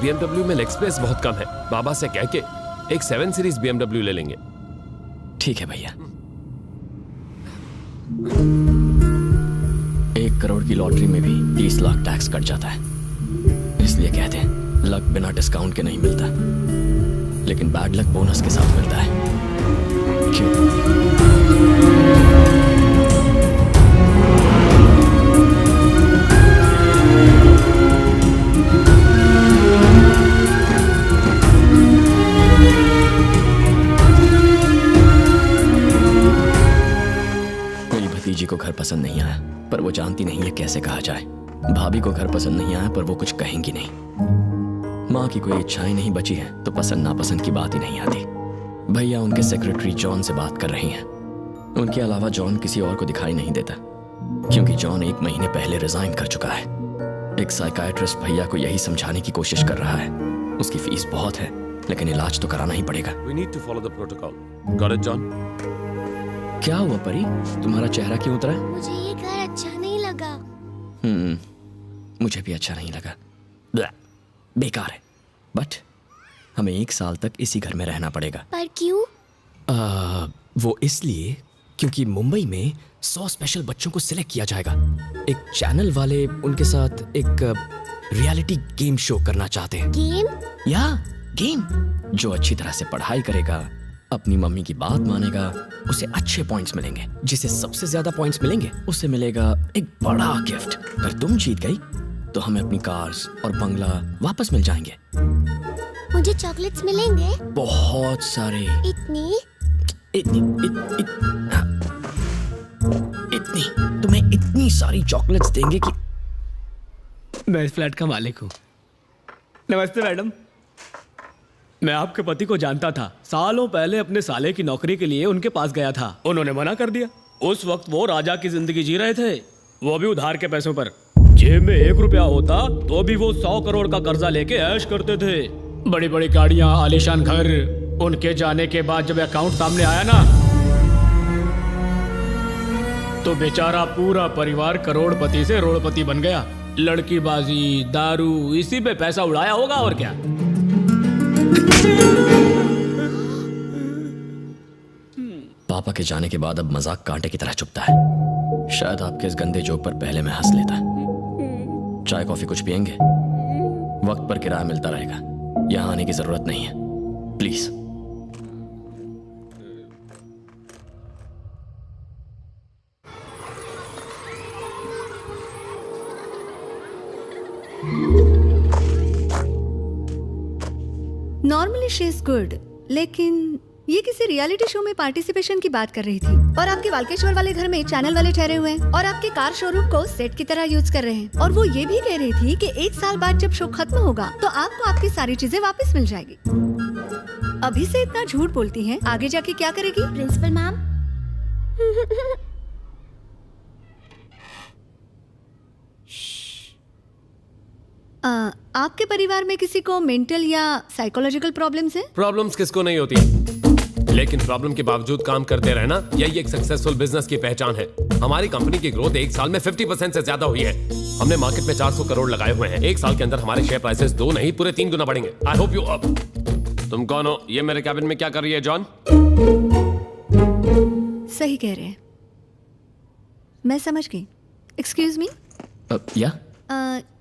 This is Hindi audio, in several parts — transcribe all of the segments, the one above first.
BMW में लेग स्पेस बहुत कम है। बाबा से कह के एक 7 सीरीज BMW ले लेंगे। ठीक है भैया। 1 करोड़ की लॉटरी में भी 30 लाख टैक्स कट जाता है। इसलिए कहते हैं लक बिना डिस्काउंट के नहीं मिलता, लेकिन बैड लक बोनस के साथ मिलता है। क्यों? मेरी भतीजी को घर पसंद नहीं आया, पर वो जानती नहीं है कैसे कहा जाए। भाभी को घर पसंद नहीं आया, पर वो कुछ कहेंगी नहीं। माँ की कोई इच्छाएं नहीं बची है, तो पसंद नापसंद की बात ही नहीं आती। भैया उनके सेक्रेटरी जॉन से बात कर रही हैं। उनके अलावा जॉन किसी और को दिखाई नहीं देता, क्योंकि जॉन 1 महीने पहले रिजाइन कर चुका है। एक साइकाइट्रिस्ट भैया को यही समझाने की कोशिश कर रहा है। उसकी फीस बहुत है, लेकिन इलाज तो कराना ही पड़ेगा। We need to follow the protocol. Got it, John? क्या हुआ परी, तुम्हारा चेहरा क्यों उतरा है? मुझे ये घर अच्छा नहीं लगा। मुझे भी अच्छा नहीं लगा। ब्लैह, बेकार है। बट हमें 1 साल तक इसी घर में रहना पड़ेगा। पर क्यों? वो इसलिए क्योंकि मुंबई में 100 स्पेशल बच्चों को सिलेक्ट किया जाएगा। एक चैनल वाले उनके साथ एक रियलिटी गेम शो करना चाहते हैं। गेम? या गेम जो अच्छी तरह से पढ़ाई करेगा, अपनी मम्मी की बात मानेगा, उसे अच्छे पॉइंट्स मिलेंगे। जिसे सबसे ज्यादा पॉइंट्स मिलेंगे उसे मिलेगा एक बड़ा गिफ्ट। अगर तुम जीत गई तो हमें अपनी कार्स और बंगला वापस मिल जाएंगे। मुझे चॉकलेट्स मिलेंगे? बहुत सारे। इतनी? इतनी इतनी तुम्हें इतनी सारी चॉकलेट्स देंगे कि मैं इस फ्लैट का मालिक हूँ। नमस्ते मैडम। मैं आपके पति को जानता था। सालों पहले अपने साले की नौकरी के लिए उनके पास गया था, उन्होंने मना कर दिया। उस वक्त वो राजा की जिंदगी जी रहे थे, वो भी उधार के पैसों पर। जेब में 1 रुपया होता तो भी वो 100 करोड़ का कर्जा लेके ऐश करते थे। बड़ी बड़ी गाड़ियां, आलीशान घर। उनके जाने के बाद जब अकाउंट सामने आया ना, तो बेचारा पूरा परिवार करोड़पति से रोड़पति बन गया। लड़की बाजी, दारू, इसी पे पैसा उड़ाया होगा और क्या। पापा के जाने के बाद अब मजाक कांटे की तरह चुभता है। शायद आपके इस गंदे जोक पर पहले मैं हंस लेता। चाय कॉफी कुछ पियेंगे? वक्त पर किराया मिलता रहेगा, यहाँ आने की जरूरत नहीं है, please. Normally she is good, लेकिन ये किसी रियलिटी शो में पार्टिसिपेशन की बात कर रही थी। और आपके वालकेश्वर वाले घर में चैनल वाले ठहरे हुए हैं और आपके कार शोरूम को सेट की तरह यूज कर रहे हैं। और वो ये भी कह रही थी कि 1 साल बाद जब शो खत्म होगा तो आपको आपकी सारी चीजें वापस मिल जाएगी। अभी से इतना झूठ बोलती हैं, आगे जाके क्या करेगी? प्रिंसिपल मैम, आपके परिवार में किसी को मेंटल या साइकोलॉजिकल प्रॉब्लम्स हैं? प्रॉब्लम्स किसको नहीं होती, लेकिन प्रॉब्लम के बावजूद काम करते रहना यही एक सक्सेसफुल बिजनेस की पहचान है। हमारी कंपनी की ग्रोथ 1 साल में 50% से ज्यादा हुई है। हमने मार्केट में 400 करोड़ लगाए हुए हैं। 1 साल के अंदर हमारे शेयर प्राइसेस 2 नहीं पूरे 3 गुना बढ़ेंगे। I hope you up. तुम कौन हो? ये मेरे कैबिन में क्या कर रही है जॉन? सही कह रहे हैं, मैं समझ गई। एक्सक्यूज मी, या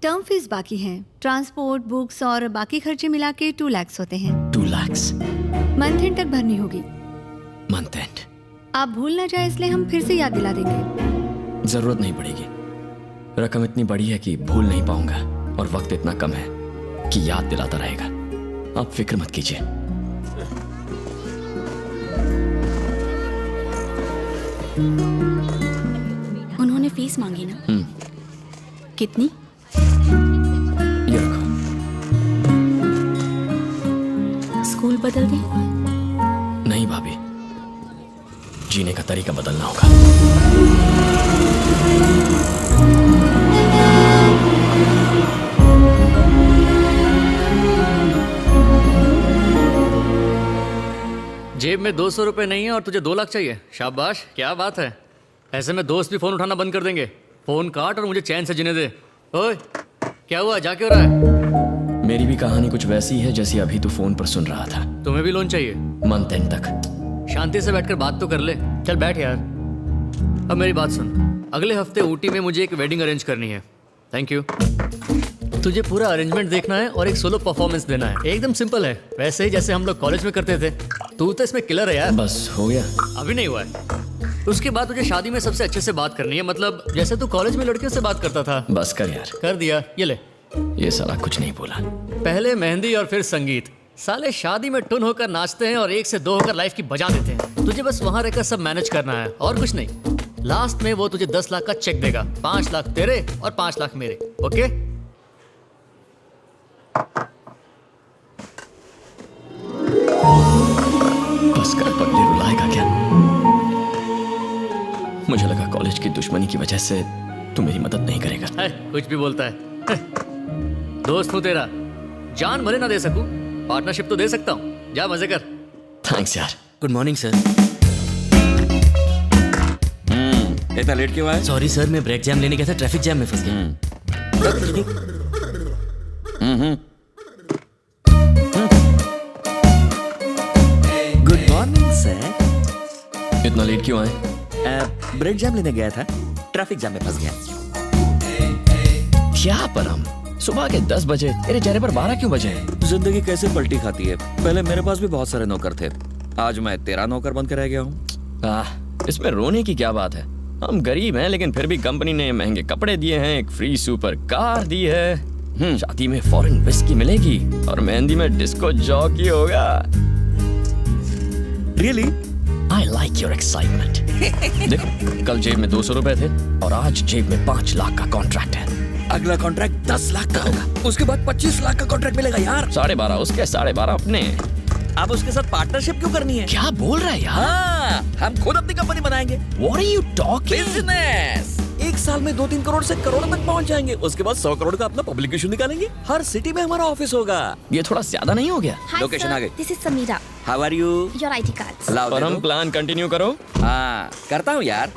टर्म फीस बाकी है। ट्रांसपोर्ट, बुक्स और बाकी खर्चे मिला के 2 लाख होते हैं। 2 लाख मंथ एंड तक भरनी होगी। Month and? आप भूल ना जाए इसलिए हम फिर से याद दिला देंगे। जरूरत नहीं पड़ेगी। रकम इतनी बड़ी है कि भूल नहीं पाऊंगा, और वक्त इतना कम है कि याद दिलाता रहेगा। आप फिक्र मत कीजिए। उन्होंने फीस मांगी ना? कितनी? ये रखो। स्कूल बदल दें? नहीं भाभी, जीने का तरीका बदलना होगा। जेब में 200 रुपए नहीं है और तुझे 2 लाख चाहिए? शाबाश, क्या बात है। ऐसे में दोस्त भी फोन उठाना बंद कर देंगे। फोन काट और मुझे चैन से जीने दे। ओए, क्या हुआ, जा क्यों रहा है? मेरी भी कहानी कुछ वैसी है जैसी अभी तू फोन पर सुन रहा था। तुम्हें भी लोन चाहिए? मंथ एंड तक। शांति से बैठकर बात तो कर ले। चल बैठ यार। अब मेरी बात सुन, अगले हफ्ते ऊटी में मुझे एक वेडिंग अरेंज करनी है। Thank you. तुझे पूरा अरेंजमेंट देखना है और एक सोलो परफॉर्मेंस देना है। एकदम सिंपल है, वैसे ही जैसे हम लोग कॉलेज में करते थे। तू तो इसमें किलर है यार। बस हो गया? अभी नहीं हुआ है। उसके बाद तुझे शादी में सबसे अच्छे से बात करनी है, मतलब जैसे तू कॉलेज में लड़कियों से बात करता था। बस कर यार। कर दिया, ये ले। ये साला कुछ नहीं बोला। पहले मेहंदी और फिर संगीत। साले शादी में टुन होकर नाचते हैं और 1 से 2 होकर लाइफ की बजा देते हैं। तुझे बस वहां रहकर सब मैनेज करना है और कुछ नहीं। लास्ट में वो तुझे 10 लाख का चेक देगा, 5 लाख तेरे और 5 लाख मेरे। ओके? बस कर पगले, रुलाएगा क्या? मुझे लगा कॉलेज की दुश्मनी की वजह से तू मेरी मदद नहीं करेगा। है, कुछ भी बोलता है। दोस्त हूँ तेरा, जान भले ना दे सकूं, पार्टनरशिप तो दे सकता हूँ। जा मजे कर। थैंक्स यार। Good morning sir. इतना लेट क्यों आए? सॉरी सर, मैं ब्रेक जैम लेने गया था, ट्रैफिक जैम में फंस गया। Good morning sir. इतना लेट क्यों आए? ब्रेक जैम लेने गया था, ट्रैफिक जैम में फंस गया। क्या परम, सुबह के 10 बजे, तेरे चेहरे पर 12 क्यों बजे? जिंदगी कैसे पलटी खाती है। पहले मेरे पास भी बहुत सारे नौकर थे, आज मैं तेरा नौकर बन के रह गया हूँ। इसमें रोने की क्या बात है? हम गरीब हैं लेकिन फिर भी कंपनी ने महंगे कपड़े दिए हैं, एक फ्री सुपर कार दी है, शादी में फॉरेन विस्की मिलेगी और मेहंदी में डिस्को जॉकी होगा। Really? I like your excitement. देखो, कल जेब में 200 रुपए थे और आज जेब में 5 लाख का कॉन्ट्रैक्ट है। अगला कॉन्ट्रैक्ट 10 लाख का होगा, उसके बाद 25 लाख का कॉन्ट्रैक्ट मिलेगा यार। 12.5 उसके, 12.5 अपने। अब उसके साथ पार्टनरशिप क्यों करनी है? क्या बोल रहा है यार? हाँ, हम खुद अपनी कंपनी बनाएंगे। What are you talking? Business. 1 साल में 2-3 करोड़ से करोड़ तक पहुंच जाएंगे, उसके बाद 100 करोड़ का अपना पब्लिक इशू निकालेंगे। हर सिटी में हमारा ऑफिस होगा। ये थोड़ा ज्यादा नहीं हो गया? लोकेशन आ गई। This is Samira. How are you? Your ID cards. लाओ दे परम, दो। प्लान कंटिन्यू करो। हाँ, करता हूँ यार।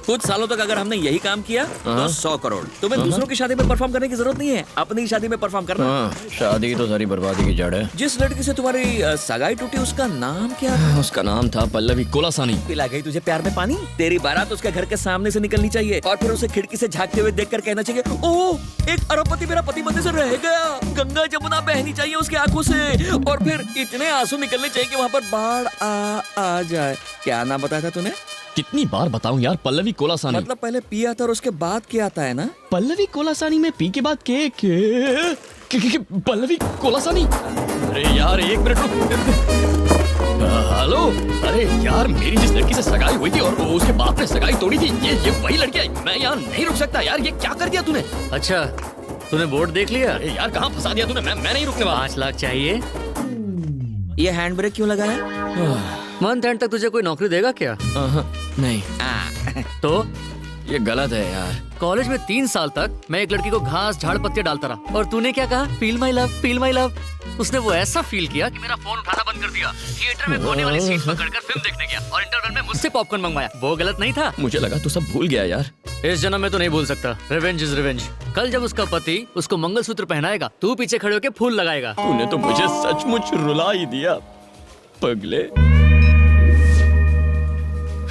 कुछ सालों तक अगर हमने यही काम किया तो 100 करोड़। तुम्हें दूसरों की शादी में परफॉर्म करने की जरूरत नहीं है, अपनी शादी में परफॉर्म करना। शादी तो सारी बर्बादी की जड़ है। जिस लड़की से तुम्हारी सगाई टूटी उसका नाम क्या था? उसका नाम था पल्लवी कोलासानी। पिला गई तुझे प्यार में पानी? तेरी बारात उसके घर के सामने से निकलनी चाहिए और फिर उसे खिड़की से झांकते हुए देखकर कहना चाहिए, ओह, एक अरबपति मेरा पति बनने से रह गया। गंगा जमुना बहनी चाहिए उसकी आंखों से और फिर इतने आंसू निकलने चाहिए कि वहाँ पर बाढ़ आ जाए। क्या नाम बताया था तूने? कितनी बार बताऊं यार, पल्लवी कोलासानी। मतलब पहले पी आता और उसके बाद क्या आता है ना? पल्लवी कोलासानी में पी के बाद पल्लवी कोलासानी। अरे यार 1 मिनट रुक। हेलो, अरे यार मेरी जिस लड़की से सगाई हुई थी और वो उसके बाप ने सगाई तोड़ी थी, ये वही लड़की है। मैं यहाँ नहीं रुक सकता यार, ये क्या कर दिया तूने? अच्छा, तूने बोर्ड देख लिया? अरे यार कहाँ फंसा दिया तूने? मैं नहीं रुकने वाला। 5 लाख चाहिए। ये हैंड ब्रेक क्यों लगाया? मंथ एंड तक तुझे कोई नौकरी देगा क्या? नहीं, तो ये गलत है यार। कॉलेज में 3 साल तक मैं एक लड़की को घास झाड़ पत्ते डालता रहा और तूने क्या कहा? Feel my love, feel my love. उसने वो ऐसा फील किया कि मेरा फोन उठाना बंद कर दिया, थिएटर में कोने वाली सीट पकड़कर फिल्म देखने गया और इंटरवल में मुझसे पॉपकॉर्न मंगवाया। वो गलत नहीं था? मुझे लगा तू सब भूल गया यार। इस जन्म में तो नहीं भूल सकता। Revenge is revenge. कल जब उसका पति उसको मंगलसूत्र पहनाएगा, तू पीछे खड़े होकर फूल लगाएगा। तूने तो मुझे सचमुच रुला ही दिया पगले।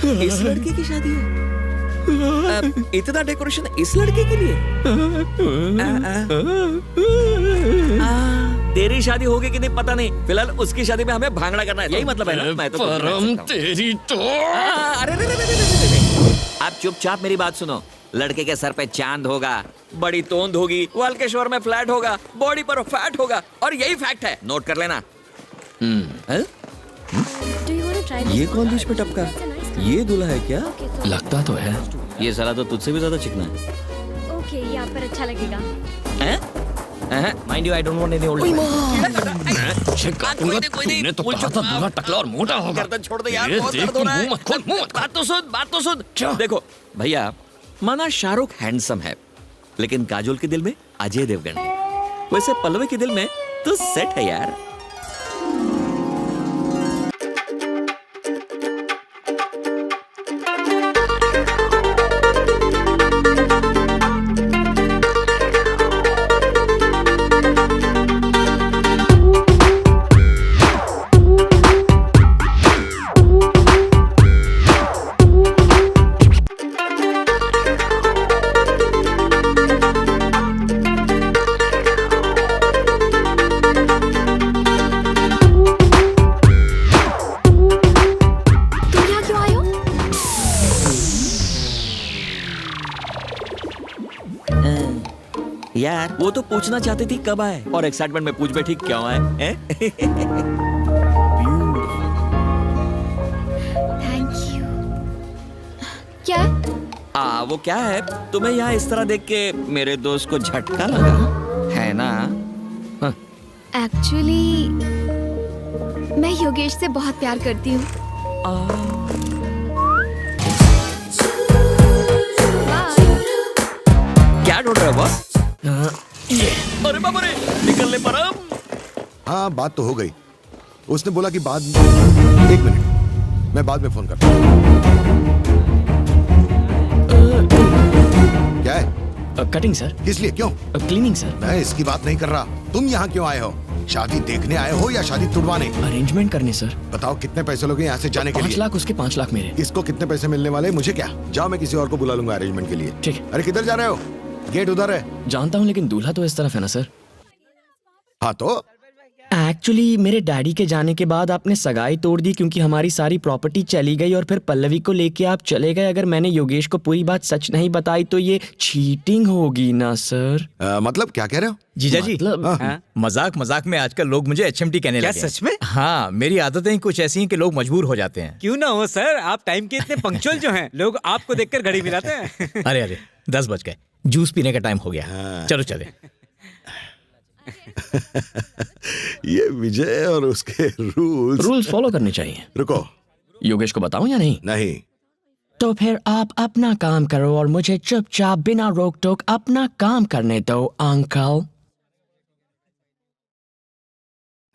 इस लड़के की शादी है? इतना डेकोरेशन इस लड़के के लिए? तेरी शादी होगी कि नहीं पता नहीं, फिलहाल उसकी शादी में हमें भांगड़ा करना है, यही मतलब है ना? मैं तो परम तेरी तो। अरे आप चुपचाप मेरी बात सुनो। लड़के के सर पे चांद होगा, बड़ी तोंद होगी, वाल्केश्वर में फ्लैट होगा, बॉडी पर फैट होगा और यही फैक्ट है, नोट कर लेना। ये कौन बीच में टपका? ये दूल्हा है क्या? लगता तो है। ये साला तो तुझसे भी ज्यादा चिकना है। ओके, यहाँ पर अच्छा लगेगा। Mind you, I don't want any old check करूंगा। तूने तो कहा था दूल्हा टकला और मोटा होगा। गर्दन छोड़ दे यार, ये बहुत देख, दर्द हो रहा है। मुंह मत खोल, मुंह मत खोल। बात तो सुन। देखो भैया, माना शाहरुख हैंडसम है लेकिन काजोल के दिल में अजय देवगन है, वैसे पल्लवी के दिल में तो सेट है यार। यार वो तो पूछना चाहती थी कब आए, और एक्साइटमेंट में पूछ बैठी क्यों आए हैं? Thank you. क्या है? वो क्या है, तुम्हें यहाँ इस तरह देख के मेरे दोस्त को झटका लगा है ना? एक्चुअली मैं योगेश से बहुत प्यार करती हूँ। क्या ढूंढ रहे हो बॉस? अरे बाबा रे, निकल ले परम। हाँ बात तो हो गई। उसने बोला कि बाद 1 मिनट, मैं बाद में फोन करता हूँ। क्या है? Cutting sir. किस लिए, क्यों? Cleaning sir. मैं इसकी बात नहीं कर रहा। तुम यहाँ क्यों आए हो? शादी देखने आए हो या शादी तुड़वाने? अरेंजमेंट करने सर। बताओ कितने पैसे लोगे यहाँ से जाने के 5 लिए? लाख उसके, 5 लाख मेरे। इसको कितने पैसे मिलने वाले, मुझे क्या? जाओ, मैं किसी और को बुला लूंगा अरेंजमेंट के लिए। ठीक है। अरे किधर जा रहे हो? गेट उधर है। जानता हूँ, लेकिन दूल्हा तो इस तरफ है ना सर। हाँ तो एक्चुअली मेरे डैडी के जाने के बाद आपने सगाई तोड़ दी, क्योंकि हमारी सारी प्रॉपर्टी चली गई और फिर पल्लवी को लेके आप चले गए। अगर मैंने योगेश को पूरी बात सच नहीं बताई तो ये चीटिंग होगी ना सर? मतलब क्या कह रहे हो? जीजा जी, मतलब मजाक मजाक में आजकल लोग मुझे HMT कहने लगे। क्या सच में? हाँ, मेरी आदतें कुछ ऐसी हैं कि लोग मजबूर हो जाते हैं। क्यों ना हो सर, आप टाइम के इतने पंक्चुअल जो हैं, लोग आपको देखकर घड़ी मिलाते हैं। अरे अरे 10 बज गए, जूस पीने का टाइम हो गया। चलो चले। ये विजय और उसके रूल्स फॉलो करने चाहिए। रुको, योगेश को बताऊं या नहीं? नहीं। तो फिर आप अपना काम करो और मुझे चुपचाप बिना रोक टोक अपना काम करने दो अंकल।